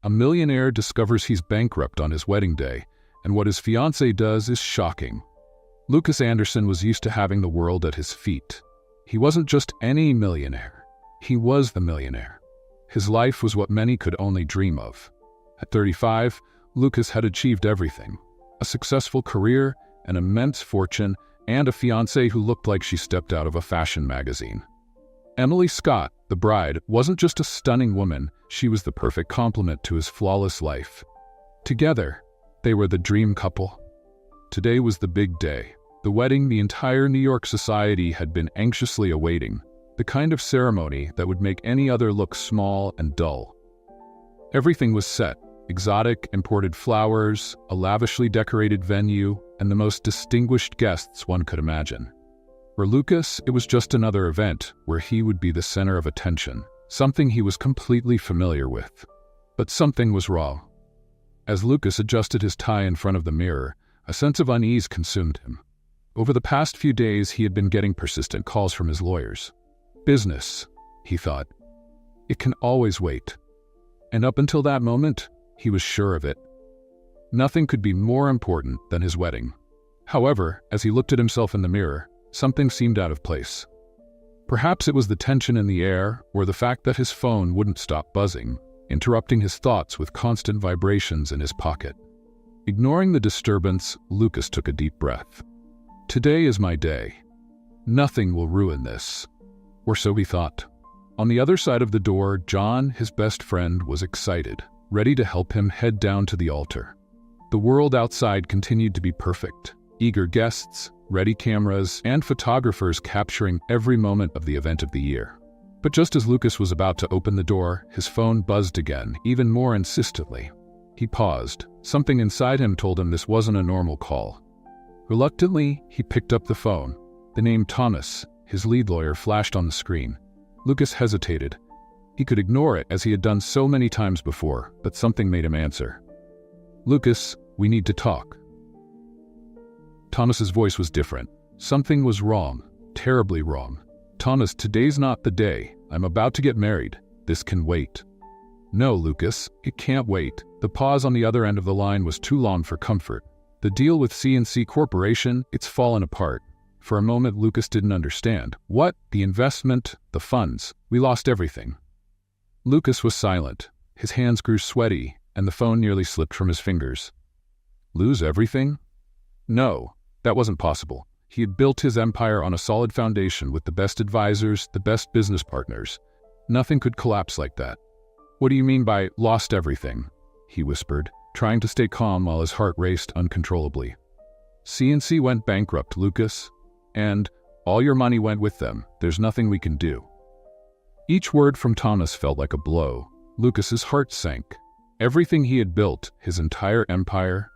A millionaire discovers he's bankrupt on his wedding day, and what his fiancée does is shocking. Lucas Anderson was used to having the world at his feet. He wasn't just any millionaire. He was the millionaire. His life was what many could only dream of. At 35, Lucas had achieved everything: a successful career, an immense fortune, and a fiancée who looked like she stepped out of a fashion magazine. Emily Scott, the bride, wasn't just a stunning woman, she was the perfect complement to his flawless life. Together, they were the dream couple. Today was the big day, the wedding the entire New York society had been anxiously awaiting, the kind of ceremony that would make any other look small and dull. Everything was set: exotic imported flowers, a lavishly decorated venue, and the most distinguished guests one could imagine. For Lucas, it was just another event where he would be the center of attention, something he was completely familiar with. But something was wrong. As Lucas adjusted his tie in front of the mirror, a sense of unease consumed him. Over the past few days, he had been getting persistent calls from his lawyers. Business, he thought. It can always wait. And up until that moment, he was sure of it. Nothing could be more important than his wedding. However, as he looked at himself in the mirror, something seemed out of place. Perhaps it was the tension in the air, or the fact that his phone wouldn't stop buzzing, interrupting his thoughts with constant vibrations in his pocket. Ignoring the disturbance, Lucas took a deep breath. Today is my day. Nothing will ruin this. Or so he thought. On the other side of the door, John, his best friend, was excited, ready to help him head down to the altar. The world outside continued to be perfect. Eager guests, ready cameras, and photographers capturing every moment of the event of the year. But just as Lucas was about to open the door, his phone buzzed again, even more insistently. He paused. Something inside him told him this wasn't a normal call. Reluctantly, he picked up the phone. The name Thomas, his lead lawyer, flashed on the screen. Lucas hesitated. He could ignore it as he had done so many times before, but something made him answer. "Lucas, we need to talk." Thomas's voice was different. Something was wrong, terribly wrong. "Thomas, today's not the day. I'm about to get married. This can wait." "No, Lucas, it can't wait." The pause on the other end of the line was too long for comfort. The deal with C&C Corporation, it's fallen apart. For a moment, Lucas didn't understand. What? The investment? The funds? We lost everything. Lucas was silent. His hands grew sweaty, and the phone nearly slipped from his fingers. Lose everything? No, that wasn't possible. He had built his empire on a solid foundation with the best advisors, the best business partners. Nothing could collapse like that. "What do you mean by lost everything?" he whispered, trying to stay calm while his heart raced uncontrollably. "C&C went bankrupt, Lucas. And all your money went with them. There's nothing we can do." Each word from Thomas felt like a blow. Lucas's heart sank. Everything he had built, his entire empire,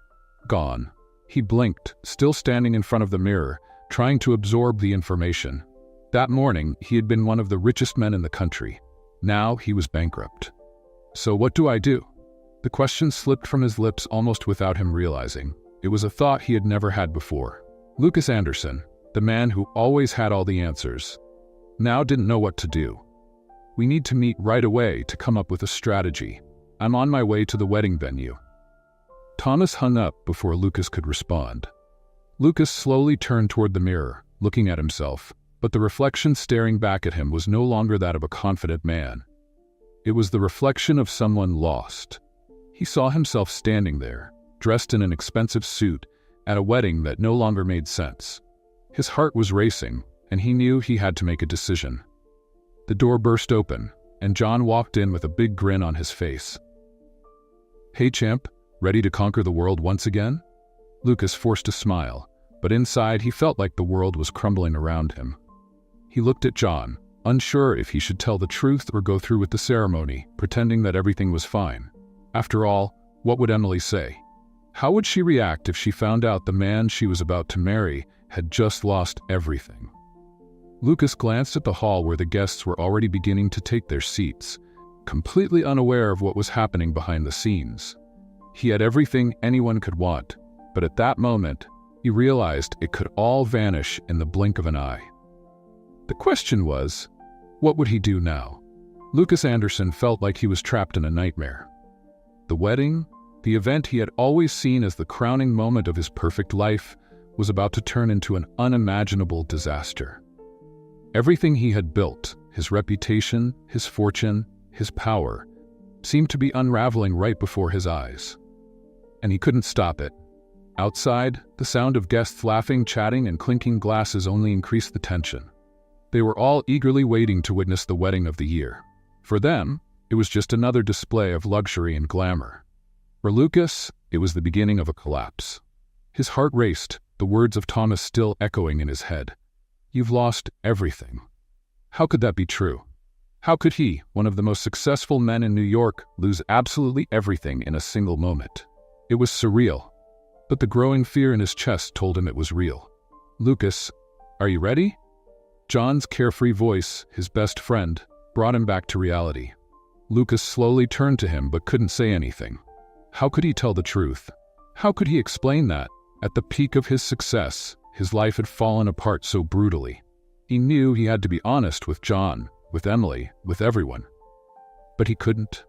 gone. He blinked, still standing in front of the mirror, trying to absorb the information. That morning, he had been one of the richest men in the country. Now he was bankrupt. So what do I do? The question slipped from his lips almost without him realizing. It was a thought he had never had before. Lucas Anderson, the man who always had all the answers, now didn't know what to do. "We need to meet right away to come up with a strategy. I'm on my way to the wedding venue." Thomas hung up before Lucas could respond. Lucas slowly turned toward the mirror, looking at himself, but the reflection staring back at him was no longer that of a confident man. It was the reflection of someone lost. He saw himself standing there, dressed in an expensive suit, at a wedding that no longer made sense. His heart was racing, and he knew he had to make a decision. The door burst open, and John walked in with a big grin on his face. "Hey, champ, ready to conquer the world once again?" Lucas forced a smile, but inside he felt like the world was crumbling around him. He looked at John, unsure if he should tell the truth or go through with the ceremony, pretending that everything was fine. After all, what would Emily say? How would she react if she found out the man she was about to marry had just lost everything? Lucas glanced at the hall where the guests were already beginning to take their seats, completely unaware of what was happening behind the scenes. He had everything anyone could want, but at that moment, he realized it could all vanish in the blink of an eye. The question was, what would he do now? Lucas Anderson felt like he was trapped in a nightmare. The wedding, the event he had always seen as the crowning moment of his perfect life, was about to turn into an unimaginable disaster. Everything he had built, his reputation, his fortune, his power, seemed to be unraveling right before his eyes. And he couldn't stop it. Outside, the sound of guests laughing, chatting, and clinking glasses only increased the tension. They were all eagerly waiting to witness the wedding of the year. For them, it was just another display of luxury and glamour. For Lucas, it was the beginning of a collapse. His heart raced, the words of Thomas still echoing in his head. "You've lost everything." How could that be true? How could he, one of the most successful men in New York, lose absolutely everything in a single moment? It was surreal, but the growing fear in his chest told him it was real. "Lucas, are you ready?" John's carefree voice, his best friend, brought him back to reality. Lucas slowly turned to him but couldn't say anything. How could he tell the truth? How could he explain that, at the peak of his success, his life had fallen apart so brutally? He knew he had to be honest with John, with Emily, with everyone. But he couldn't.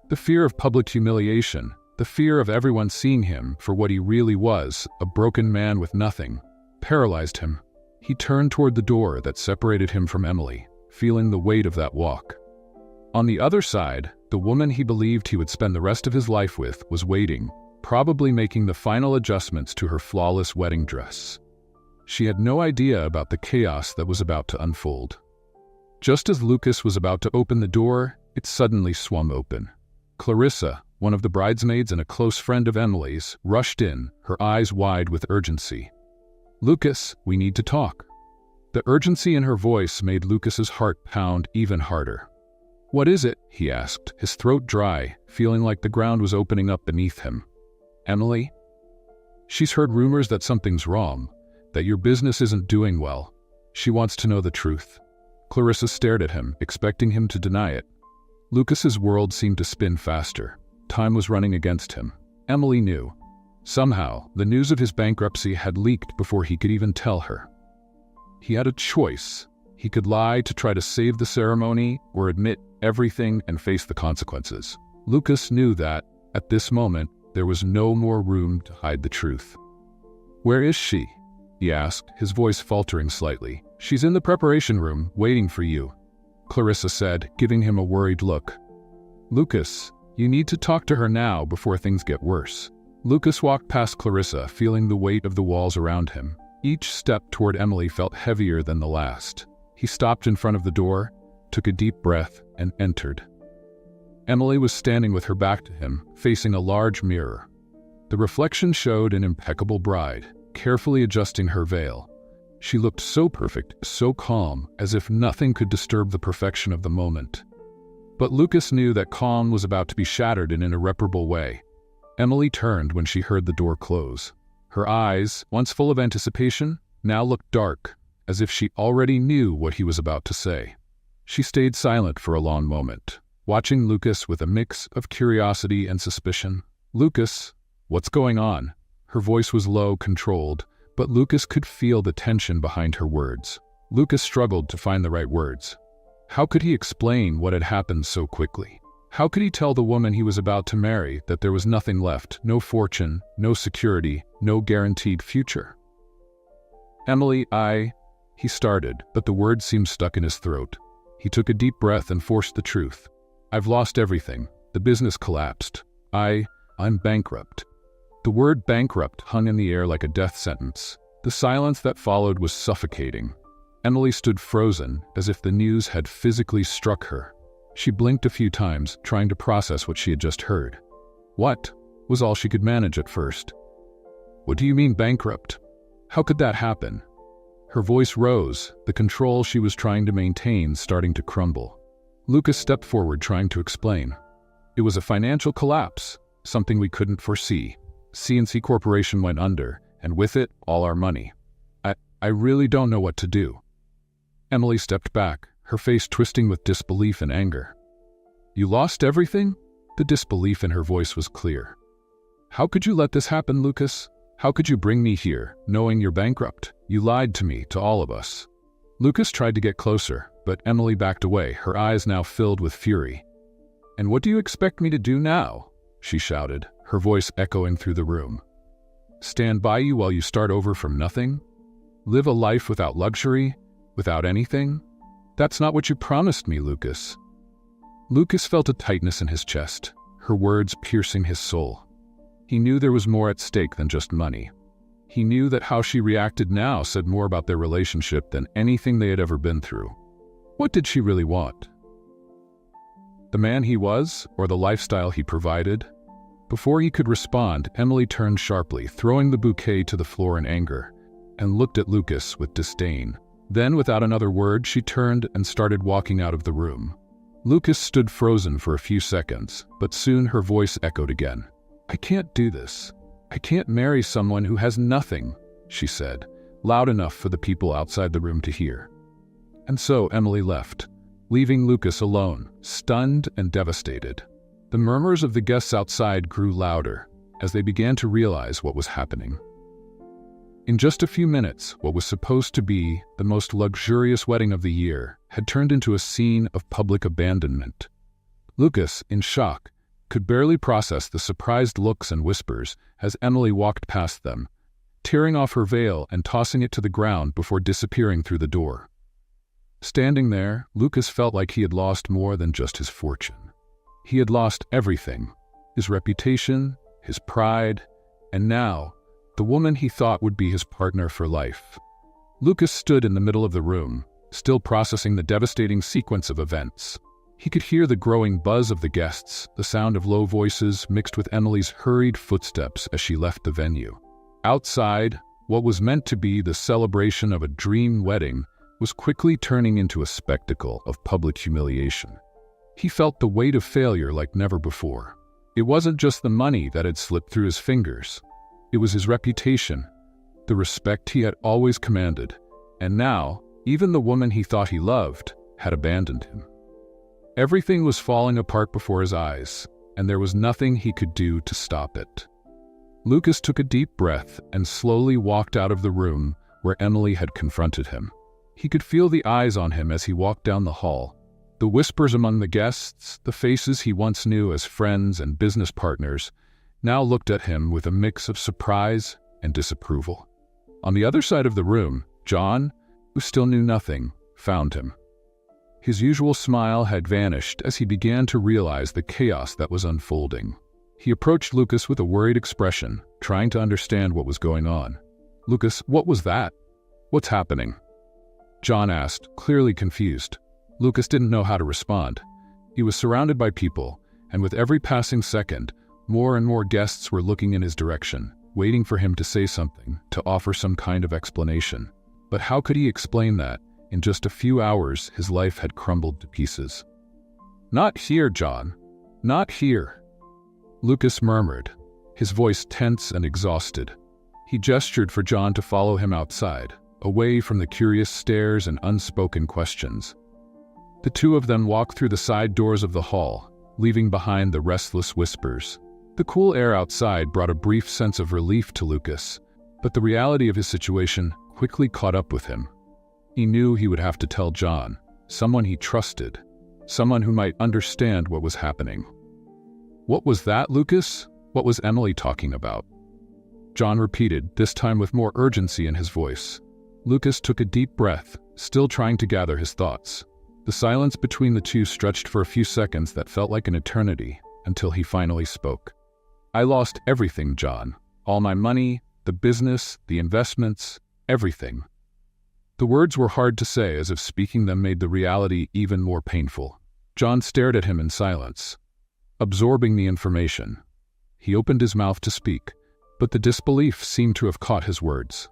The fear of public humiliation, the fear of everyone seeing him for what he really was, a broken man with nothing, paralyzed him. He turned toward the door that separated him from Emily, feeling the weight of that walk. On the other side, the woman he believed he would spend the rest of his life with was waiting, probably making the final adjustments to her flawless wedding dress. She had no idea about the chaos that was about to unfold. Just as Lucas was about to open the door, it suddenly swung open. Clarissa, one of the bridesmaids and a close friend of Emily's, rushed in, her eyes wide with urgency. "Lucas, we need to talk." The urgency in her voice made Lucas's heart pound even harder. "What is it?" he asked, his throat dry, feeling like the ground was opening up beneath him. "Emily? She's heard rumors that something's wrong, that your business isn't doing well. She wants to know the truth." Clarissa stared at him, expecting him to deny it. Lucas's world seemed to spin faster. Time was running against him. Emily knew. Somehow, the news of his bankruptcy had leaked before he could even tell her. He had a choice. He could lie to try to save the ceremony, or admit everything and face the consequences. Lucas knew that, at this moment, there was no more room to hide the truth. "Where is she?" he asked, his voice faltering slightly. "She's in the preparation room, waiting for you," Clarissa said, giving him a worried look. "Lucas, you need to talk to her now before things get worse." Lucas walked past Clarissa, feeling the weight of the walls around him. Each step toward Emily felt heavier than the last. He stopped in front of the door, took a deep breath, and entered. Emily was standing with her back to him, facing a large mirror. The reflection showed an impeccable bride, carefully adjusting her veil. She looked so perfect, so calm, as if nothing could disturb the perfection of the moment. But Lucas knew that calm was about to be shattered in an irreparable way. Emily turned when she heard the door close. Her eyes, once full of anticipation, now looked dark, as if she already knew what he was about to say. She stayed silent for a long moment, watching Lucas with a mix of curiosity and suspicion. "Lucas, what's going on?" Her voice was low, controlled, but Lucas could feel the tension behind her words. Lucas struggled to find the right words. How could he explain what had happened so quickly? How could he tell the woman he was about to marry that there was nothing left, no fortune, no security, no guaranteed future? "Emily, he started, but the words seemed stuck in his throat. He took a deep breath and forced the truth. "I've lost everything. The business collapsed. I'm bankrupt." The word bankrupt hung in the air like a death sentence. The silence that followed was suffocating. Emily stood frozen, as if the news had physically struck her. She blinked a few times, trying to process what she had just heard. "What?" was all she could manage at first. "What do you mean bankrupt? How could that happen?" Her voice rose, the control she was trying to maintain starting to crumble. Lucas stepped forward, trying to explain. "It was a financial collapse, something we couldn't foresee. C&C Corporation went under, and with it, all our money. I really don't know what to do." Emily stepped back, her face twisting with disbelief and anger. "You lost everything?" The disbelief in her voice was clear. "How could you let this happen, Lucas? How could you bring me here, knowing you're bankrupt? You lied to me, to all of us." Lucas tried to get closer, but Emily backed away, her eyes now filled with fury. "And what do you expect me to do now?" she shouted, her voice echoing through the room. "Stand by you while you start over from nothing? Live a life without luxury, without anything? That's not what you promised me, Lucas." Lucas felt a tightness in his chest, her words piercing his soul. He knew there was more at stake than just money. He knew that how she reacted now said more about their relationship than anything they had ever been through. What did she really want? The man he was, or the lifestyle he provided? Before he could respond, Emily turned sharply, throwing the bouquet to the floor in anger, and looked at Lucas with disdain. Then, without another word, she turned and started walking out of the room. Lucas stood frozen for a few seconds, but soon her voice echoed again. "I can't do this. I can't marry someone who has nothing," she said, loud enough for the people outside the room to hear. And so Emily left, leaving Lucas alone, stunned and devastated. The murmurs of the guests outside grew louder as they began to realize what was happening. In just a few minutes, what was supposed to be the most luxurious wedding of the year had turned into a scene of public abandonment. Lucas, in shock, could barely process the surprised looks and whispers as Emily walked past them, tearing off her veil and tossing it to the ground before disappearing through the door. Standing there, Lucas felt like he had lost more than just his fortune. He had lost everything: his reputation, his pride, and now, the woman he thought would be his partner for life. Lucas stood in the middle of the room, still processing the devastating sequence of events. He could hear the growing buzz of the guests, the sound of low voices mixed with Emily's hurried footsteps as she left the venue. Outside, what was meant to be the celebration of a dream wedding was quickly turning into a spectacle of public humiliation. He felt the weight of failure like never before. It wasn't just the money that had slipped through his fingers. It was his reputation, the respect he had always commanded, and now, even the woman he thought he loved had abandoned him. Everything was falling apart before his eyes, and there was nothing he could do to stop it. Lucas took a deep breath and slowly walked out of the room where Emily had confronted him. He could feel the eyes on him as he walked down the hall, the whispers among the guests, the faces he once knew as friends and business partners, now looked at him with a mix of surprise and disapproval. On the other side of the room, John, who still knew nothing, found him. His usual smile had vanished as he began to realize the chaos that was unfolding. He approached Lucas with a worried expression, trying to understand what was going on. "Lucas, what was that? What's happening?" John asked, clearly confused. Lucas didn't know how to respond. He was surrounded by people, and with every passing second, more and more guests were looking in his direction, waiting for him to say something, to offer some kind of explanation. But how could he explain that? In just a few hours, his life had crumbled to pieces. "Not here, John. Not here," Lucas murmured, his voice tense and exhausted. He gestured for John to follow him outside, away from the curious stares and unspoken questions. The two of them walked through the side doors of the hall, leaving behind the restless whispers. The cool air outside brought a brief sense of relief to Lucas, but the reality of his situation quickly caught up with him. He knew he would have to tell John, someone he trusted, someone who might understand what was happening. "What was that, Lucas? What was Emily talking about?" John repeated, this time with more urgency in his voice. Lucas took a deep breath, still trying to gather his thoughts. The silence between the two stretched for a few seconds that felt like an eternity, until he finally spoke. "I lost everything, John. All my money, the business, the investments, everything." The words were hard to say, as if speaking them made the reality even more painful. John stared at him in silence, absorbing the information. He opened his mouth to speak, but the disbelief seemed to have caught his words.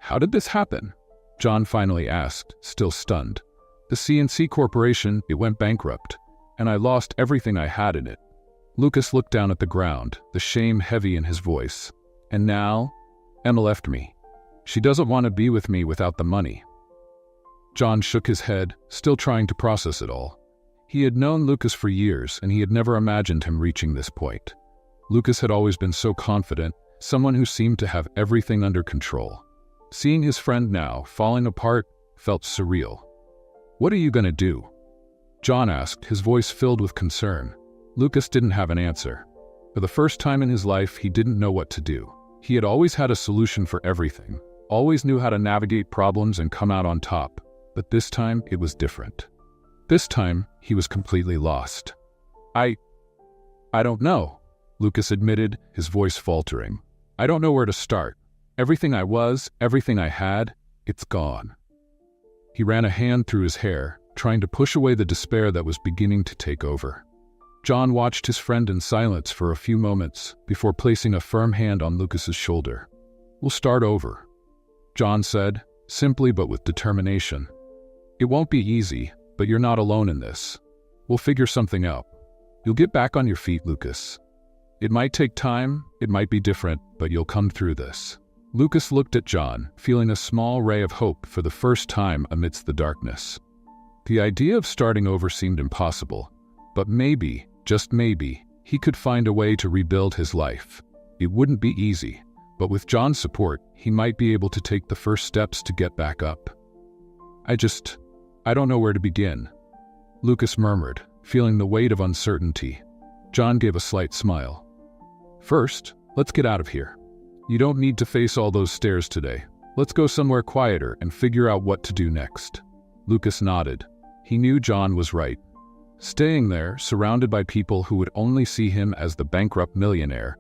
"How did this happen?" John finally asked, still stunned. "The C&C Corporation, it went bankrupt, and I lost everything I had in it." Lucas looked down at the ground, the shame heavy in his voice. "And now, Emma left me. She doesn't want to be with me without the money." John shook his head, still trying to process it all. He had known Lucas for years, and he had never imagined him reaching this point. Lucas had always been so confident, someone who seemed to have everything under control. Seeing his friend now falling apart felt surreal. "What are you going to do?" John asked, his voice filled with concern. Lucas didn't have an answer. For the first time in his life, he didn't know what to do. He had always had a solution for everything, always knew how to navigate problems and come out on top. But this time, it was different. This time, he was completely lost. I don't know, Lucas admitted, his voice faltering. I don't know where to start. Everything I was, everything I had, it's gone. He ran a hand through his hair, trying to push away the despair that was beginning to take over. John watched his friend in silence for a few moments before placing a firm hand on Lucas's shoulder. We'll start over, John said, simply but with determination. It won't be easy, but you're not alone in this. We'll figure something out. You'll get back on your feet, Lucas. It might take time, it might be different, but you'll come through this. Lucas looked at John, feeling a small ray of hope for the first time amidst the darkness. The idea of starting over seemed impossible, but maybe, just maybe, he could find a way to rebuild his life. It wouldn't be easy, but with John's support, he might be able to take the first steps to get back up. I don't know where to begin, Lucas murmured, feeling the weight of uncertainty. John gave a slight smile. First, let's get out of here. You don't need to face all those stairs today. Let's go somewhere quieter and figure out what to do next. Lucas nodded. He knew John was right. Staying there, surrounded by people who would only see him as the bankrupt millionaire,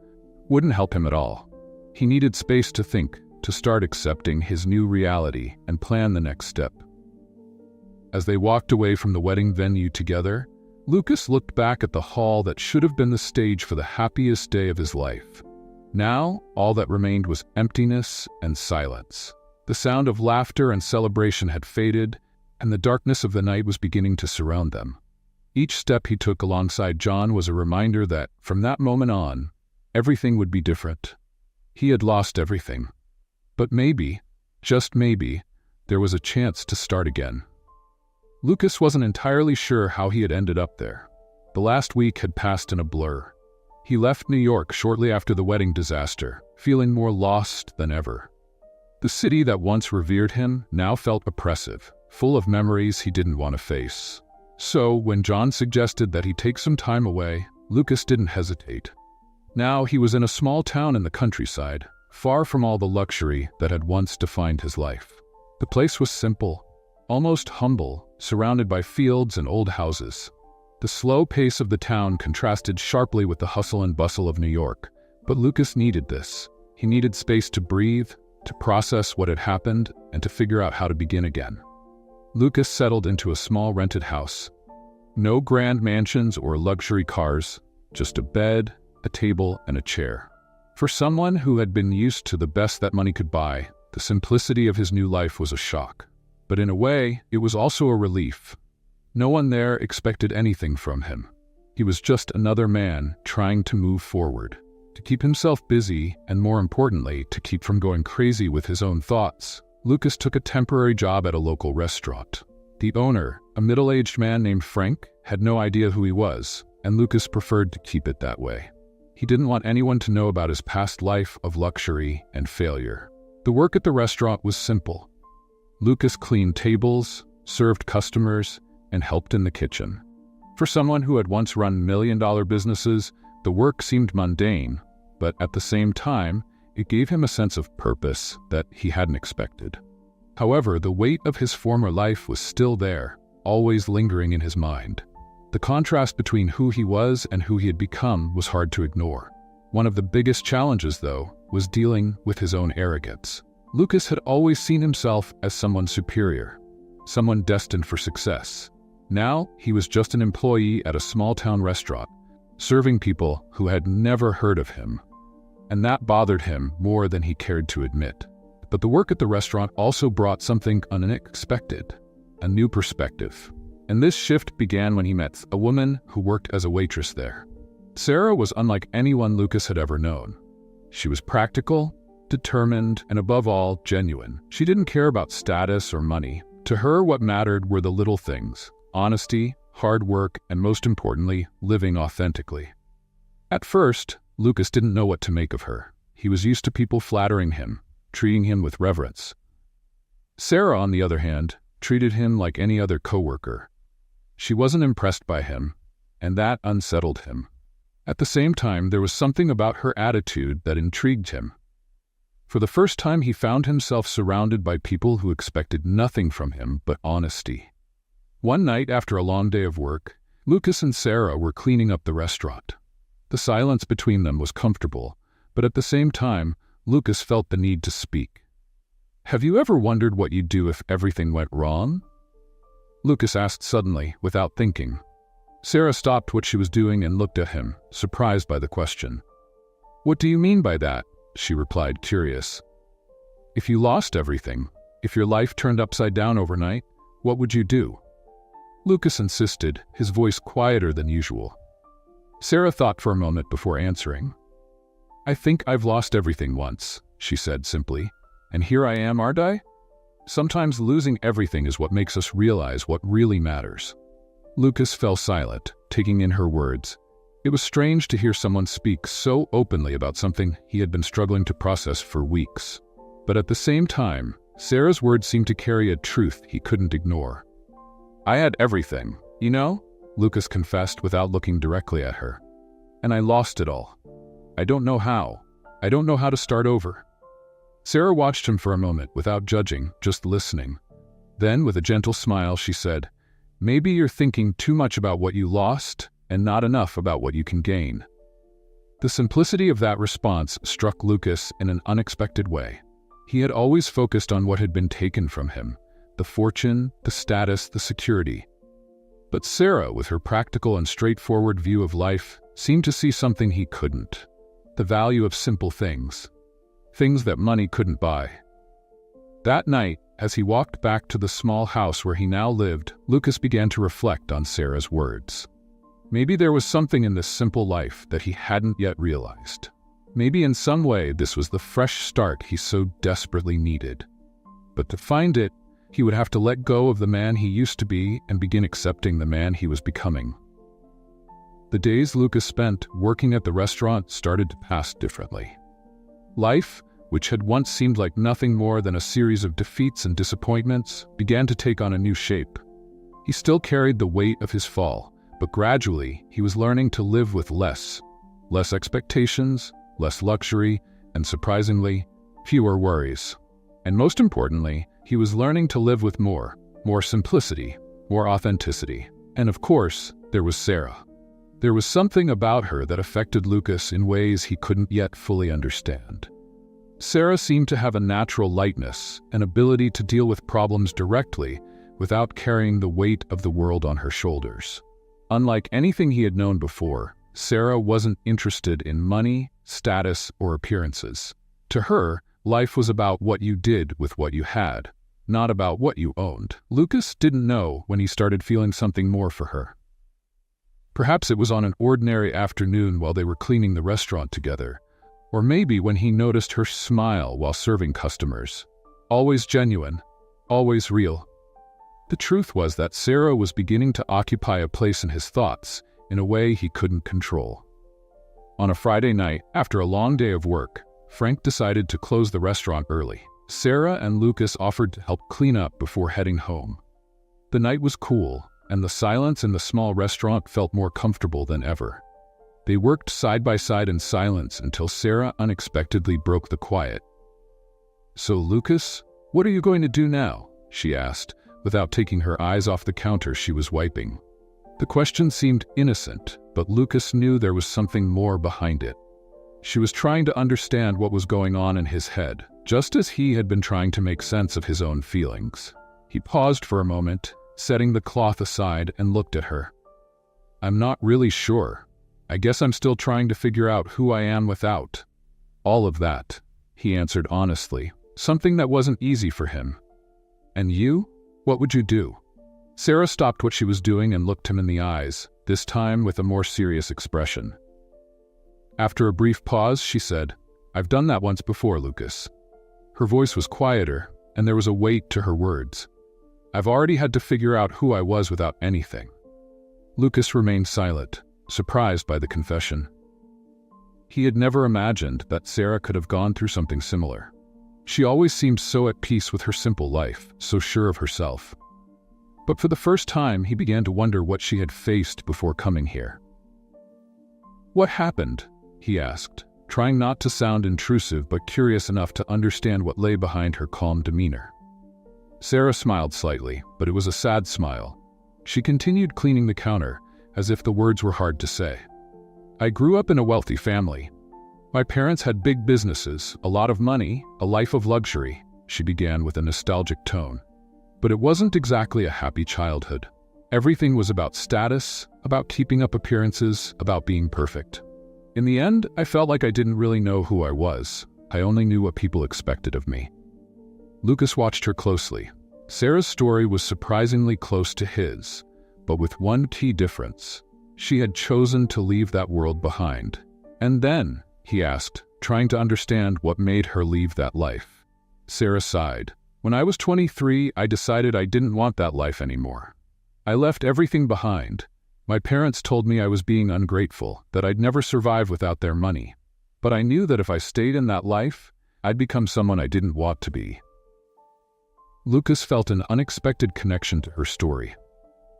wouldn't help him at all. He needed space to think, to start accepting his new reality and plan the next step. As they walked away from the wedding venue together, Lucas looked back at the hall that should have been the stage for the happiest day of his life. Now, all that remained was emptiness and silence. The sound of laughter and celebration had faded, and the darkness of the night was beginning to surround them. Each step he took alongside John was a reminder that, from that moment on, everything would be different. He had lost everything. But maybe, just maybe, there was a chance to start again. Lucas wasn't entirely sure how he had ended up there. The last week had passed in a blur. He left New York shortly after the wedding disaster, feeling more lost than ever. The city that once revered him now felt oppressive, full of memories he didn't want to face. So, when John suggested that he take some time away, Lucas didn't hesitate. Now he was in a small town in the countryside, far from all the luxury that had once defined his life. The place was simple, almost humble, surrounded by fields and old houses. The slow pace of the town contrasted sharply with the hustle and bustle of New York, but Lucas needed this. He needed space to breathe, to process what had happened, and to figure out how to begin again. Lucas settled into a small rented house. No grand mansions or luxury cars, just a bed, a table, and a chair. For someone who had been used to the best that money could buy, the simplicity of his new life was a shock. But in a way, it was also a relief. No one there expected anything from him. He was just another man trying to move forward, to keep himself busy, and more importantly, to keep from going crazy with his own thoughts. Lucas took a temporary job at a local restaurant. The owner, a middle-aged man named Frank, had no idea who he was, and Lucas preferred to keep it that way. He didn't want anyone to know about his past life of luxury and failure. The work at the restaurant was simple. Lucas cleaned tables, served customers, and helped in the kitchen. For someone who had once run million-dollar businesses, the work seemed mundane, but at the same time, it gave him a sense of purpose that he hadn't expected. However, the weight of his former life was still there, always lingering in his mind. The contrast between who he was and who he had become was hard to ignore. One of the biggest challenges, though, was dealing with his own arrogance. Lucas had always seen himself as someone superior, someone destined for success. Now, he was just an employee at a small-town restaurant, serving people who had never heard of him. And that bothered him more than he cared to admit. But the work at the restaurant also brought something unexpected, a new perspective. And this shift began when he met a woman who worked as a waitress there. Sarah was unlike anyone Lucas had ever known. She was practical, determined, and above all, genuine. She didn't care about status or money. To her, what mattered were the little things: honesty, hard work, and most importantly, living authentically. At first, Lucas didn't know what to make of her. He was used to people flattering him, treating him with reverence. Sarah, on the other hand, treated him like any other coworker. She wasn't impressed by him, and that unsettled him. At the same time, there was something about her attitude that intrigued him. For the first time, he found himself surrounded by people who expected nothing from him but honesty. One night after a long day of work, Lucas and Sarah were cleaning up the restaurant. The silence between them was comfortable, but at the same time, Lucas felt the need to speak. "Have you ever wondered what you'd do if everything went wrong?" Lucas asked suddenly, without thinking. Sarah stopped what she was doing and looked at him, surprised by the question. "What do you mean by that?" she replied, curious. "If you lost everything, if your life turned upside down overnight, what would you do?" Lucas insisted, his voice quieter than usual. Sarah thought for a moment before answering. "I think I've lost everything once," she said simply. "And here I am, aren't I?" Sometimes losing everything is what makes us realize what really matters. Lucas fell silent, taking in her words. It was strange to hear someone speak so openly about something he had been struggling to process for weeks. But at the same time, Sarah's words seemed to carry a truth he couldn't ignore. "I had everything, you know?" Lucas confessed without looking directly at her. "And I lost it all. I don't know how. I don't know how to start over." Sarah watched him for a moment without judging, just listening. Then, with a gentle smile, she said, "Maybe you're thinking too much about what you lost and not enough about what you can gain." The simplicity of that response struck Lucas in an unexpected way. He had always focused on what had been taken from him, the fortune, the status, the security. But Sarah, with her practical and straightforward view of life, seemed to see something he couldn't. The value of simple things. Things that money couldn't buy. That night, as he walked back to the small house where he now lived, Lucas began to reflect on Sarah's words. Maybe there was something in this simple life that he hadn't yet realized. Maybe in some way this was the fresh start he so desperately needed. But to find it, he would have to let go of the man he used to be and begin accepting the man he was becoming. The days Lucas spent working at the restaurant started to pass differently. Life, which had once seemed like nothing more than a series of defeats and disappointments, began to take on a new shape. He still carried the weight of his fall, but gradually he was learning to live with less expectations, less luxury, and surprisingly, fewer worries. And most importantly, he was learning to live with more simplicity, more authenticity. And of course, there was Sarah. There was something about her that affected Lucas in ways he couldn't yet fully understand. Sarah seemed to have a natural lightness, an ability to deal with problems directly without carrying the weight of the world on her shoulders. Unlike anything he had known before, Sarah wasn't interested in money, status, or appearances. To her, life was about what you did with what you had, not about what you owned. Lucas didn't know when he started feeling something more for her. Perhaps it was on an ordinary afternoon while they were cleaning the restaurant together, or maybe when he noticed her smile while serving customers. Always genuine, always real. The truth was that Sarah was beginning to occupy a place in his thoughts in a way he couldn't control. On a Friday night, after a long day of work, Frank decided to close the restaurant early. Sarah and Lucas offered to help clean up before heading home. The night was cool, and the silence in the small restaurant felt more comfortable than ever. They worked side by side in silence until Sarah unexpectedly broke the quiet. "So, Lucas, what are you going to do now?" she asked, without taking her eyes off the counter she was wiping. The question seemed innocent, but Lucas knew there was something more behind it. She was trying to understand what was going on in his head, just as he had been trying to make sense of his own feelings. He paused for a moment, setting the cloth aside, and looked at her. "I'm not really sure. I guess I'm still trying to figure out who I am without all of that," he answered honestly, something that wasn't easy for him. "And you? What would you do?" Sarah stopped what she was doing and looked him in the eyes, this time with a more serious expression. After a brief pause, she said, "I've done that once before, Lucas." Her voice was quieter, and there was a weight to her words. "I've already had to figure out who I was without anything." Lucas remained silent, surprised by the confession. He had never imagined that Sarah could have gone through something similar. She always seemed so at peace with her simple life, so sure of herself. But for the first time, he began to wonder what she had faced before coming here. "What happened?" he asked, trying not to sound intrusive but curious enough to understand what lay behind her calm demeanor. Sarah smiled slightly, but it was a sad smile. She continued cleaning the counter, as if the words were hard to say. "I grew up in a wealthy family. My parents had big businesses, a lot of money, a life of luxury," she began with a nostalgic tone. "But it wasn't exactly a happy childhood. Everything was about status, about keeping up appearances, about being perfect. In the end, I felt like I didn't really know who I was. I only knew what people expected of me." Lucas watched her closely. Sarah's story was surprisingly close to his, but with one key difference. She had chosen to leave that world behind. "And then?" he asked, trying to understand what made her leave that life. Sarah sighed. "When I was 23, I decided I didn't want that life anymore. I left everything behind. My parents told me I was being ungrateful, that I'd never survive without their money. But I knew that if I stayed in that life, I'd become someone I didn't want to be." Lucas felt an unexpected connection to her story.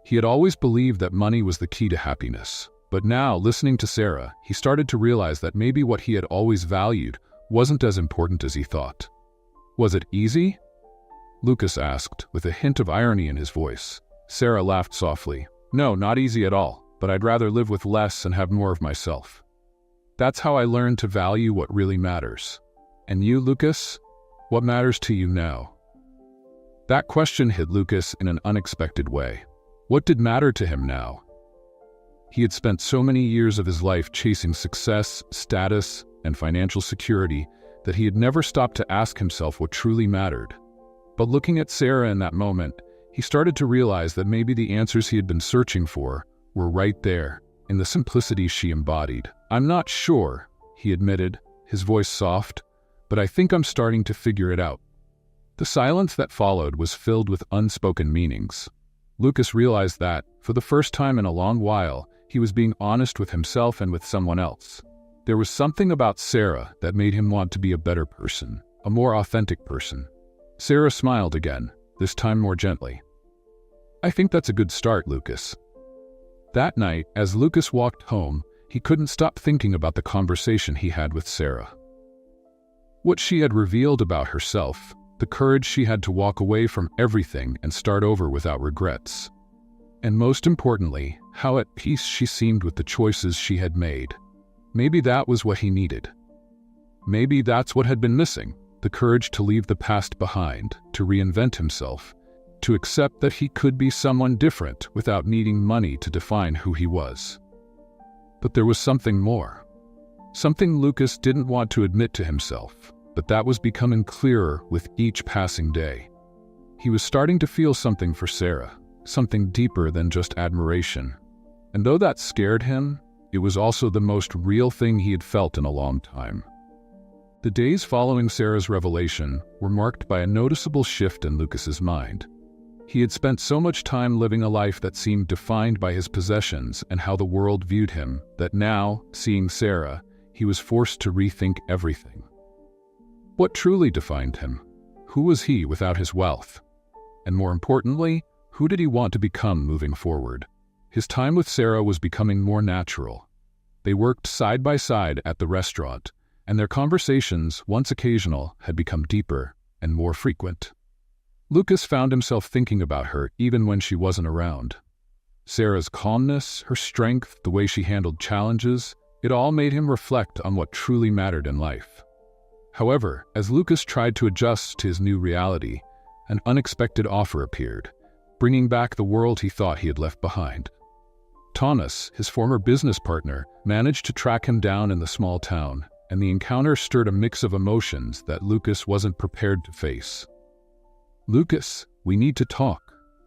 He had always believed that money was the key to happiness, but now, listening to Sarah, he started to realize that maybe what he had always valued wasn't as important as he thought. "Was it easy?" Lucas asked, with a hint of irony in his voice. Sarah laughed softly. "No, not easy at all, but I'd rather live with less and have more of myself. That's how I learned to value what really matters. And you, Lucas? What matters to you now?" That question hit Lucas in an unexpected way. What did matter to him now? He had spent so many years of his life chasing success, status, and financial security that he had never stopped to ask himself what truly mattered. But looking at Sarah in that moment, he started to realize that maybe the answers he had been searching for were right there, in the simplicity she embodied. "I'm not sure," he admitted, his voice soft, "but I think I'm starting to figure it out." The silence that followed was filled with unspoken meanings. Lucas realized that, for the first time in a long while, he was being honest with himself and with someone else. There was something about Sarah that made him want to be a better person, a more authentic person. Sarah smiled again, this time more gently. "I think that's a good start, Lucas." That night, as Lucas walked home, he couldn't stop thinking about the conversation he had with Sarah. What she had revealed about herself, the courage she had to walk away from everything and start over without regrets. And most importantly, how at peace she seemed with the choices she had made. Maybe that was what he needed. Maybe that's what had been missing, the courage to leave the past behind, to reinvent himself, to accept that he could be someone different without needing money to define who he was. But there was something more. Something Lucas didn't want to admit to himself, but that was becoming clearer with each passing day. He was starting to feel something for Sarah, something deeper than just admiration. And though that scared him, it was also the most real thing he had felt in a long time. The days following Sarah's revelation were marked by a noticeable shift in Lucas's mind. He had spent so much time living a life that seemed defined by his possessions and how the world viewed him, that now, seeing Sarah, he was forced to rethink everything. What truly defined him? Who was he without his wealth? And more importantly, who did he want to become moving forward? His time with Sarah was becoming more natural. They worked side by side at the restaurant, and their conversations, once occasional, had become deeper and more frequent. Lucas found himself thinking about her even when she wasn't around. Sarah's calmness, her strength, the way she handled challenges, it all made him reflect on what truly mattered in life. However, as Lucas tried to adjust to his new reality, an unexpected offer appeared, bringing back the world he thought he had left behind. Thomas, his former business partner, managed to track him down in the small town, and the encounter stirred a mix of emotions that Lucas wasn't prepared to face. "Lucas, we need to talk,"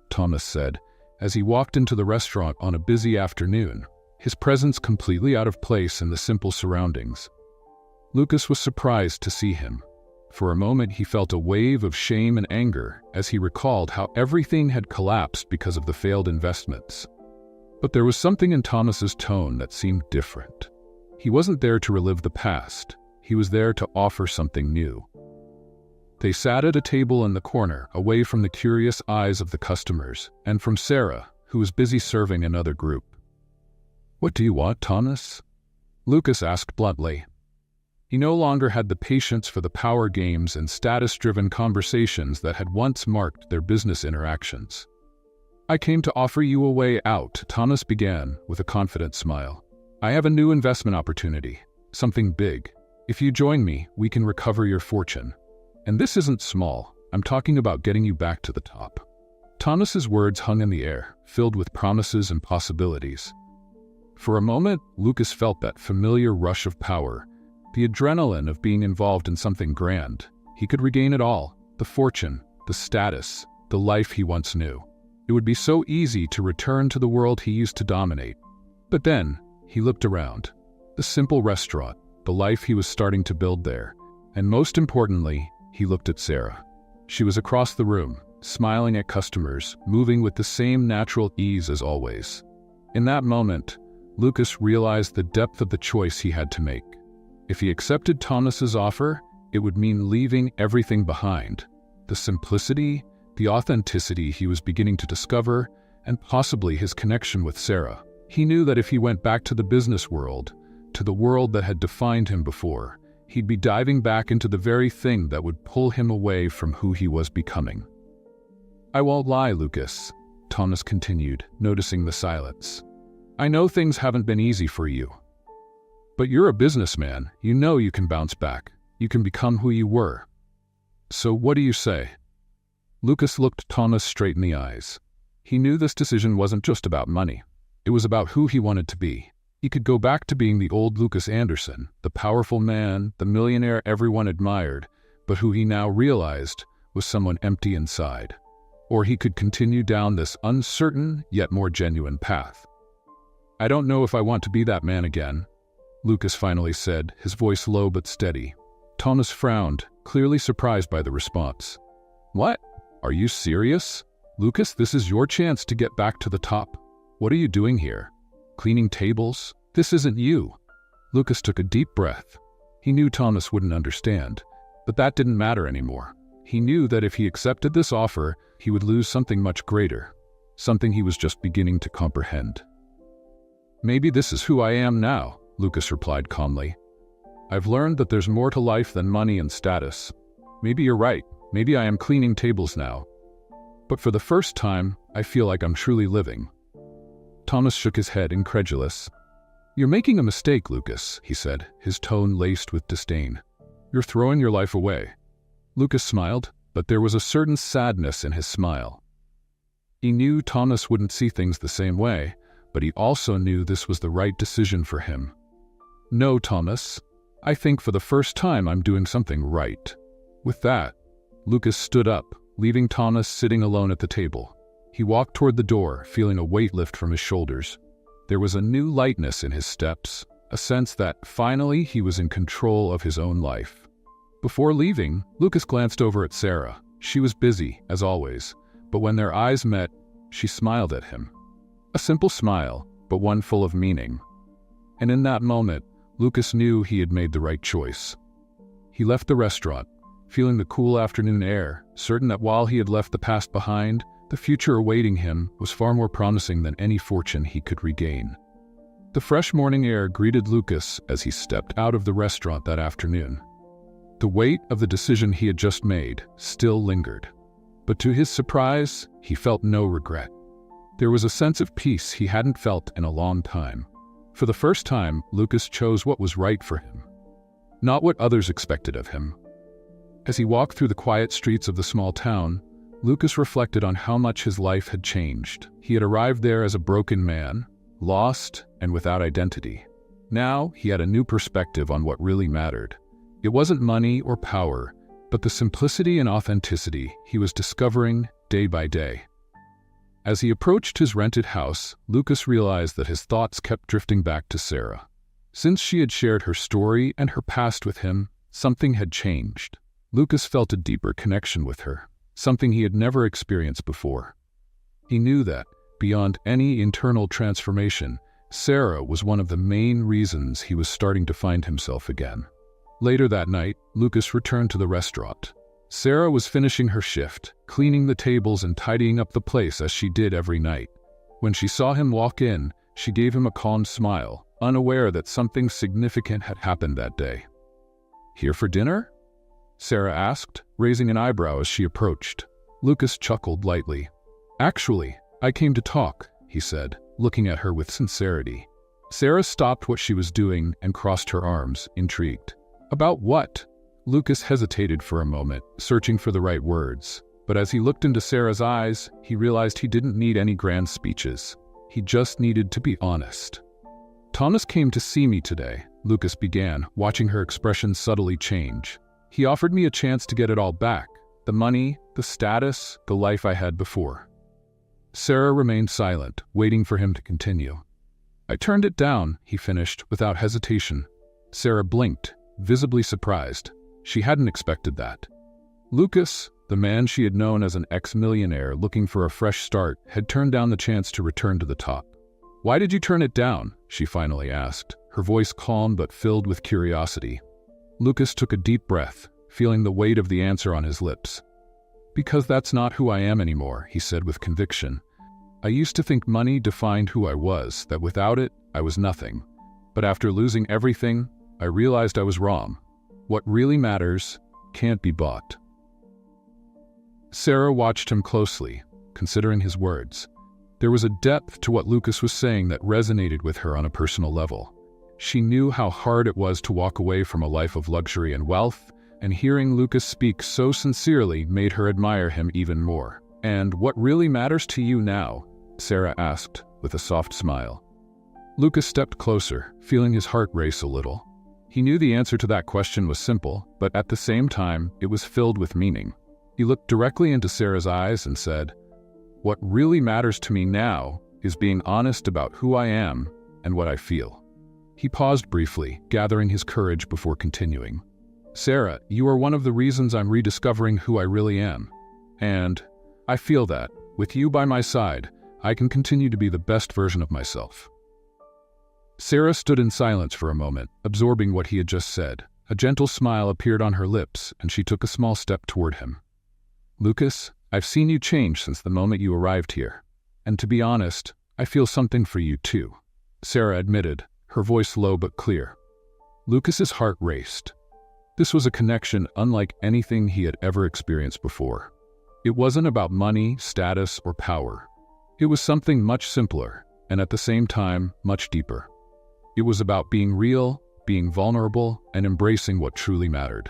Thomas said, as he walked into the restaurant on a busy afternoon, his presence completely out of place in the simple surroundings. Lucas was surprised to see him. For a moment he felt a wave of shame and anger as he recalled how everything had collapsed because of the failed investments. But there was something in Thomas's tone that seemed different. He wasn't there to relive the past, he was there to offer something new. They sat at a table in the corner, away from the curious eyes of the customers, and from Sarah, who was busy serving another group. "What do you want, Thomas?" Lucas asked bluntly. He no longer had the patience for the power games and status-driven conversations that had once marked their business interactions. "I came to offer you a way out," Thomas began with a confident smile. "I have a new investment opportunity, something big. If you join me, we can recover your fortune. And this isn't small. I'm talking about getting you back to the top." Thomas's words hung in the air, filled with promises and possibilities. For a moment, Lucas felt that familiar rush of power, the adrenaline of being involved in something grand. He could regain it all: the fortune, the status, the life he once knew. It would be so easy to return to the world he used to dominate. But then, he looked around. The simple restaurant, the life he was starting to build there. And most importantly, he looked at Sarah. She was across the room, smiling at customers, moving with the same natural ease as always. In that moment, Lucas realized the depth of the choice he had to make. If he accepted Thomas's offer, it would mean leaving everything behind. The simplicity, the authenticity he was beginning to discover, and possibly his connection with Sarah. He knew that if he went back to the business world, to the world that had defined him before, he'd be diving back into the very thing that would pull him away from who he was becoming. "I won't lie, Lucas," Thomas continued, noticing the silence. "I know things haven't been easy for you. But you're a businessman. You know you can bounce back. You can become who you were. So what do you say?" Lucas looked Thomas straight in the eyes. He knew this decision wasn't just about money. It was about who he wanted to be. He could go back to being the old Lucas Anderson, the powerful man, the millionaire everyone admired, but who he now realized was someone empty inside. Or he could continue down this uncertain yet more genuine path. "I don't know if I want to be that man again," Lucas finally said, his voice low but steady. Thomas frowned, clearly surprised by the response. "What? Are you serious? Lucas, this is your chance to get back to the top. What are you doing here? Cleaning tables? This isn't you." Lucas took a deep breath. He knew Thomas wouldn't understand, but that didn't matter anymore. He knew that if he accepted this offer, he would lose something much greater, something he was just beginning to comprehend. "Maybe this is who I am now," Lucas replied calmly. "I've learned that there's more to life than money and status. Maybe you're right. Maybe I am cleaning tables now. But for the first time, I feel like I'm truly living." Thomas shook his head, incredulous. "You're making a mistake, Lucas," he said, his tone laced with disdain. "You're throwing your life away." Lucas smiled, but there was a certain sadness in his smile. He knew Thomas wouldn't see things the same way, but he also knew this was the right decision for him. "No, Thomas. I think for the first time I'm doing something right." With that, Lucas stood up, leaving Thomas sitting alone at the table. He walked toward the door, feeling a weight lift from his shoulders. There was a new lightness in his steps, a sense that finally he was in control of his own life. Before leaving, Lucas glanced over at Sarah. She was busy, as always, but when their eyes met, she smiled at him. A simple smile, but one full of meaning. And in that moment, Lucas knew he had made the right choice. He left the restaurant, feeling the cool afternoon air, certain that while he had left the past behind, the future awaiting him was far more promising than any fortune he could regain. The fresh morning air greeted Lucas as he stepped out of the restaurant that afternoon. The weight of the decision he had just made still lingered, but to his surprise, he felt no regret. There was a sense of peace he hadn't felt in a long time. For the first time, Lucas chose what was right for him, not what others expected of him. As he walked through the quiet streets of the small town, Lucas reflected on how much his life had changed. He had arrived there as a broken man, lost and without identity. Now he had a new perspective on what really mattered. It wasn't money or power, but the simplicity and authenticity he was discovering day by day. As he approached his rented house, Lucas realized that his thoughts kept drifting back to Sarah. Since she had shared her story and her past with him, something had changed. Lucas felt a deeper connection with her, something he had never experienced before. He knew that, beyond any internal transformation, Sarah was one of the main reasons he was starting to find himself again. Later that night, Lucas returned to the restaurant. Sarah was finishing her shift, cleaning the tables and tidying up the place as she did every night. When she saw him walk in, she gave him a calm smile, unaware that something significant had happened that day. "Here for dinner?" Sarah asked, raising an eyebrow as she approached. Lucas chuckled lightly. "Actually, I came to talk," he said, looking at her with sincerity. Sarah stopped what she was doing and crossed her arms, intrigued. "About what?" Lucas hesitated for a moment, searching for the right words. But as he looked into Sarah's eyes, he realized he didn't need any grand speeches. He just needed to be honest. "Thomas came to see me today," Lucas began, watching her expression subtly change. "He offered me a chance to get it all back. The money, the status, the life I had before." Sarah remained silent, waiting for him to continue. "I turned it down," he finished, without hesitation. Sarah blinked, visibly surprised. She hadn't expected that. Lucas, the man she had known as an ex-millionaire looking for a fresh start, had turned down the chance to return to the top. "Why did you turn it down?" she finally asked, her voice calm but filled with curiosity. Lucas took a deep breath, feeling the weight of the answer on his lips. "Because that's not who I am anymore," he said with conviction. "I used to think money defined who I was, that without it, I was nothing. But after losing everything, I realized I was wrong. What really matters can't be bought." Sarah watched him closely, considering his words. There was a depth to what Lucas was saying that resonated with her on a personal level. She knew how hard it was to walk away from a life of luxury and wealth, and hearing Lucas speak so sincerely made her admire him even more. "And what really matters to you now?" Sarah asked, with a soft smile. Lucas stepped closer, feeling his heart race a little. He knew the answer to that question was simple, but at the same time, it was filled with meaning. He looked directly into Sarah's eyes and said, "What really matters to me now is being honest about who I am and what I feel." He paused briefly, gathering his courage before continuing. "Sarah, you are one of the reasons I'm rediscovering who I really am. And I feel that, with you by my side, I can continue to be the best version of myself." Sarah stood in silence for a moment, absorbing what he had just said. A gentle smile appeared on her lips, and she took a small step toward him. "Lucas, I've seen you change since the moment you arrived here. And to be honest, I feel something for you too," Sarah admitted, her voice low but clear. Lucas's heart raced. This was a connection unlike anything he had ever experienced before. It wasn't about money, status, or power. It was something much simpler, and at the same time, much deeper. It was about being real, being vulnerable, and embracing what truly mattered.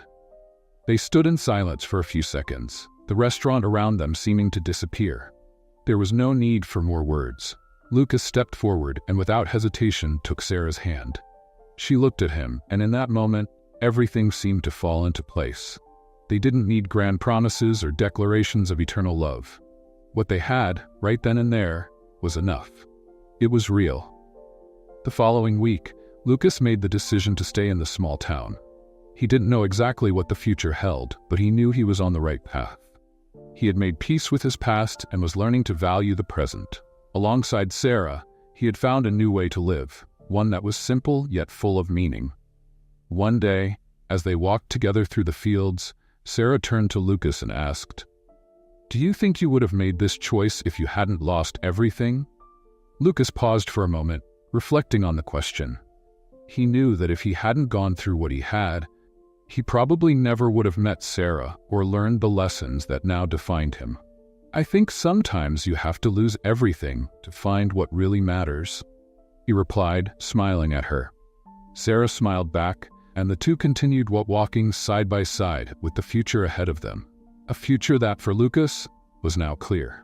They stood in silence for a few seconds, the restaurant around them seeming to disappear. There was no need for more words. Lucas stepped forward and without hesitation took Sarah's hand. She looked at him, and in that moment, everything seemed to fall into place. They didn't need grand promises or declarations of eternal love. What they had, right then and there, was enough. It was real. The following week, Lucas made the decision to stay in the small town. He didn't know exactly what the future held, but he knew he was on the right path. He had made peace with his past and was learning to value the present. Alongside Sarah, he had found a new way to live, one that was simple yet full of meaning. One day, as they walked together through the fields, Sarah turned to Lucas and asked, "Do you think you would have made this choice if you hadn't lost everything?" Lucas paused for a moment, reflecting on the question. He knew that if he hadn't gone through what he had, he probably never would have met Sarah or learned the lessons that now defined him. "I think sometimes you have to lose everything to find what really matters," he replied, smiling at her. Sarah smiled back, and the two continued walking side by side with the future ahead of them. A future that, for Lucas, was now clear.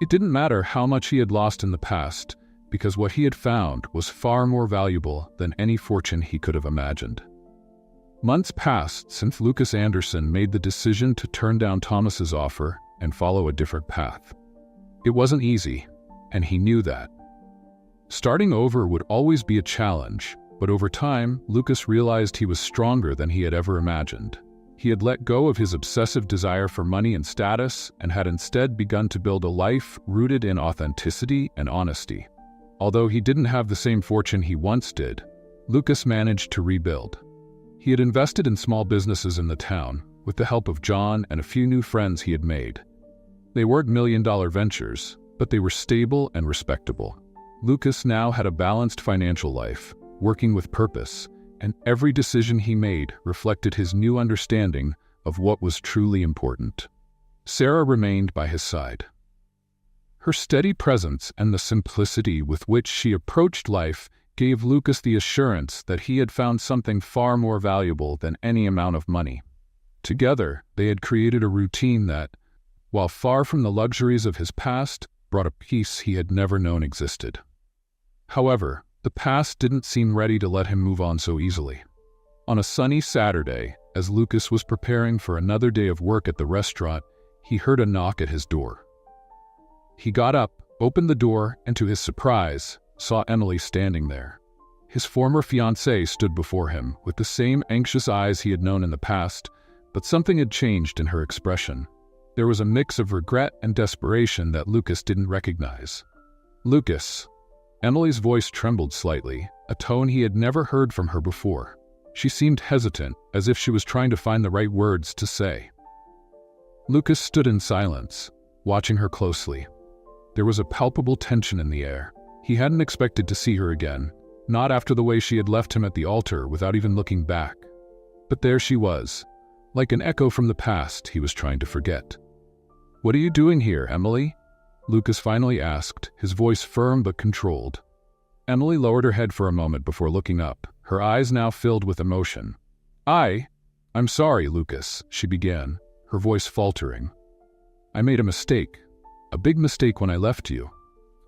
It didn't matter how much he had lost in the past, because what he had found was far more valuable than any fortune he could have imagined. Months passed since Lucas Anderson made the decision to turn down Thomas's offer and follow a different path. It wasn't easy, and he knew that. Starting over would always be a challenge, but over time, Lucas realized he was stronger than he had ever imagined. He had let go of his obsessive desire for money and status and had instead begun to build a life rooted in authenticity and honesty. Although he didn't have the same fortune he once did, Lucas managed to rebuild. He had invested in small businesses in the town, with the help of John and a few new friends he had made. They weren't million-dollar ventures, but they were stable and respectable. Lucas now had a balanced financial life, working with purpose, and every decision he made reflected his new understanding of what was truly important. Sarah remained by his side. Her steady presence and the simplicity with which she approached life gave Lucas the assurance that he had found something far more valuable than any amount of money. Together, they had created a routine that, while far from the luxuries of his past, brought a peace he had never known existed. However, the past didn't seem ready to let him move on so easily. On a sunny Saturday, as Lucas was preparing for another day of work at the restaurant, he heard a knock at his door. He got up, opened the door, and to his surprise, saw Emily standing there. His former fiancée stood before him, with the same anxious eyes he had known in the past, but something had changed in her expression. There was a mix of regret and desperation that Lucas didn't recognize. "Lucas." Emily's voice trembled slightly, a tone he had never heard from her before. She seemed hesitant, as if she was trying to find the right words to say. Lucas stood in silence, watching her closely. There was a palpable tension in the air. He hadn't expected to see her again, not after the way she had left him at the altar without even looking back. But there she was, like an echo from the past he was trying to forget. "What are you doing here, Emily?" Lucas finally asked, his voice firm but controlled. Emily lowered her head for a moment before looking up, her eyes now filled with emotion. I'm sorry, Lucas," she began, her voice faltering. "I made a mistake, a big mistake when I left you.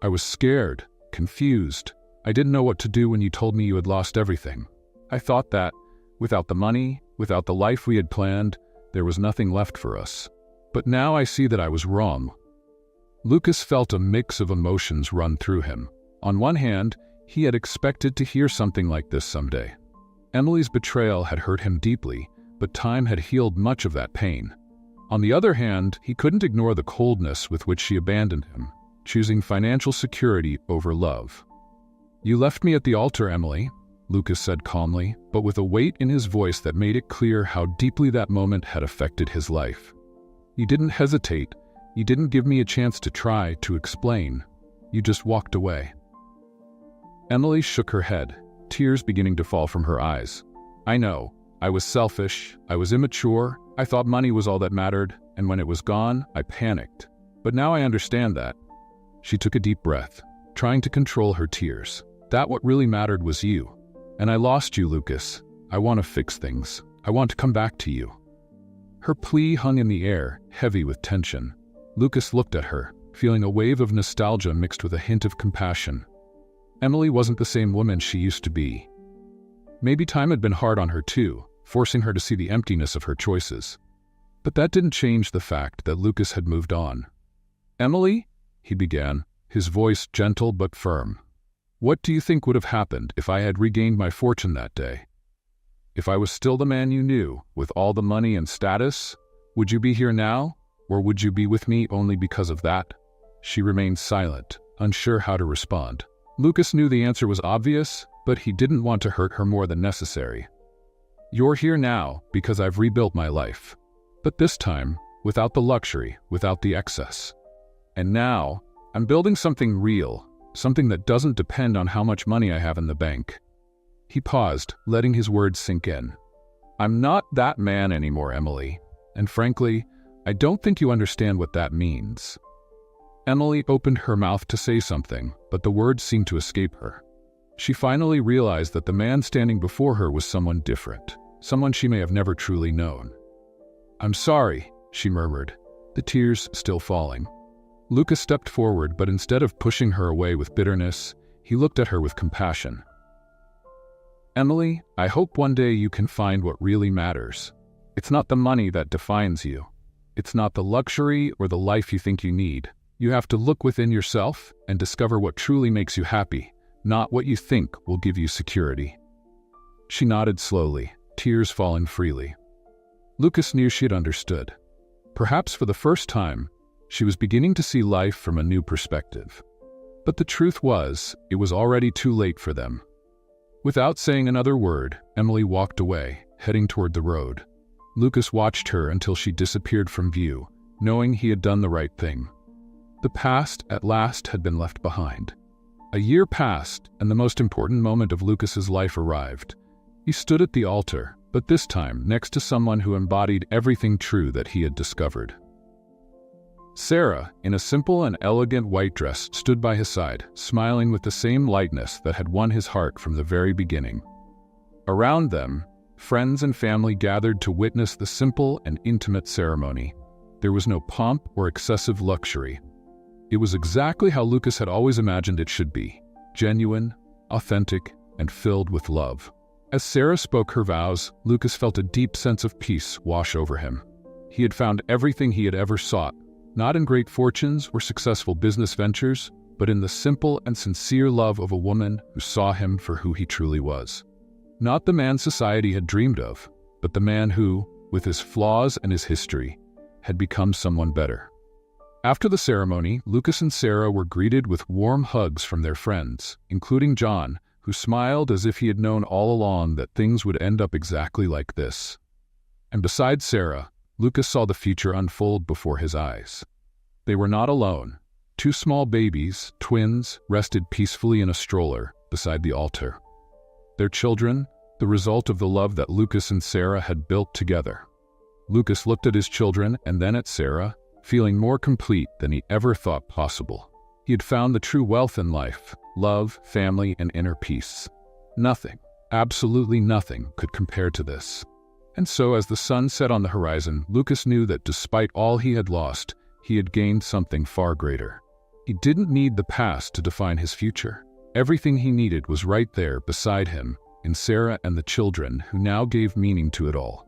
I was scared, confused. I didn't know what to do when you told me you had lost everything. I thought that, without the money, without the life we had planned, there was nothing left for us. But now I see that I was wrong." Lucas felt a mix of emotions run through him. On one hand, he had expected to hear something like this someday. Emily's betrayal had hurt him deeply, but time had healed much of that pain. On the other hand, he couldn't ignore the coldness with which she abandoned him, choosing financial security over love. "You left me at the altar, Emily," Lucas said calmly, but with a weight in his voice that made it clear how deeply that moment had affected his life. "You didn't hesitate. You didn't give me a chance to try to explain. You just walked away." Emily shook her head, tears beginning to fall from her eyes. "I know. I was selfish. I was immature. I thought money was all that mattered, and when it was gone, I panicked. But now I understand that." She took a deep breath, trying to control her tears. "That what really mattered was you. And I lost you, Lucas. I want to fix things. I want to come back to you." Her plea hung in the air, heavy with tension. Lucas looked at her, feeling a wave of nostalgia mixed with a hint of compassion. Emily wasn't the same woman she used to be. Maybe time had been hard on her too, forcing her to see the emptiness of her choices. But that didn't change the fact that Lucas had moved on. "Emily," he began, his voice gentle but firm. "What do you think would have happened if I had regained my fortune that day? If I was still the man you knew, with all the money and status, would you be here now? Or would you be with me only because of that?" She remained silent, unsure how to respond. Lucas knew the answer was obvious, but he didn't want to hurt her more than necessary. "You're here now because I've rebuilt my life. But this time, without the luxury, without the excess. And now, I'm building something real, something that doesn't depend on how much money I have in the bank." He paused, letting his words sink in. "I'm not that man anymore, Emily. And frankly, I don't think you understand what that means." Emily opened her mouth to say something, but the words seemed to escape her. She finally realized that the man standing before her was someone different, someone she may have never truly known. "I'm sorry," she murmured, the tears still falling. Lucas stepped forward, but instead of pushing her away with bitterness, he looked at her with compassion. "Emily, I hope one day you can find what really matters. It's not the money that defines you. It's not the luxury or the life you think you need. You have to look within yourself and discover what truly makes you happy, not what you think will give you security." She nodded slowly, tears falling freely. Lucas knew she had understood. Perhaps for the first time, she was beginning to see life from a new perspective. But the truth was, it was already too late for them. Without saying another word, Emily walked away, heading toward the road. Lucas watched her until she disappeared from view, knowing he had done the right thing. The past, at last, had been left behind. A year passed, and the most important moment of Lucas's life arrived. He stood at the altar, but this time next to someone who embodied everything true that he had discovered. Sarah, in a simple and elegant white dress, stood by his side, smiling with the same lightness that had won his heart from the very beginning. Around them, friends and family gathered to witness the simple and intimate ceremony. There was no pomp or excessive luxury. It was exactly how Lucas had always imagined it should be: genuine, authentic, and filled with love. As Sarah spoke her vows, Lucas felt a deep sense of peace wash over him. He had found everything he had ever sought, not in great fortunes or successful business ventures, but in the simple and sincere love of a woman who saw him for who he truly was. Not the man society had dreamed of, but the man who, with his flaws and his history, had become someone better. After the ceremony, Lucas and Sarah were greeted with warm hugs from their friends, including John, who smiled as if he had known all along that things would end up exactly like this. And beside Sarah, Lucas saw the future unfold before his eyes. They were not alone. Two small babies, twins, rested peacefully in a stroller beside the altar. Their children, the result of the love that Lucas and Sarah had built together. Lucas looked at his children and then at Sarah, feeling more complete than he ever thought possible. He had found the true wealth in life: love, family, and inner peace. Nothing, absolutely nothing, could compare to this. And so, as the sun set on the horizon, Lucas knew that despite all he had lost, he had gained something far greater. He didn't need the past to define his future. Everything he needed was right there beside him, in Sarah and the children who now gave meaning to it all.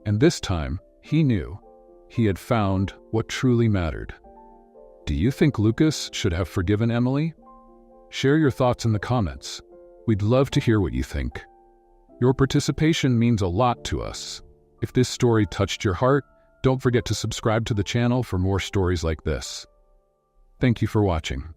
And this time, he knew he had found what truly mattered. Do you think Lucas should have forgiven Emily? Share your thoughts in the comments. We'd love to hear what you think. Your participation means a lot to us. If this story touched your heart, don't forget to subscribe to the channel for more stories like this. Thank you for watching.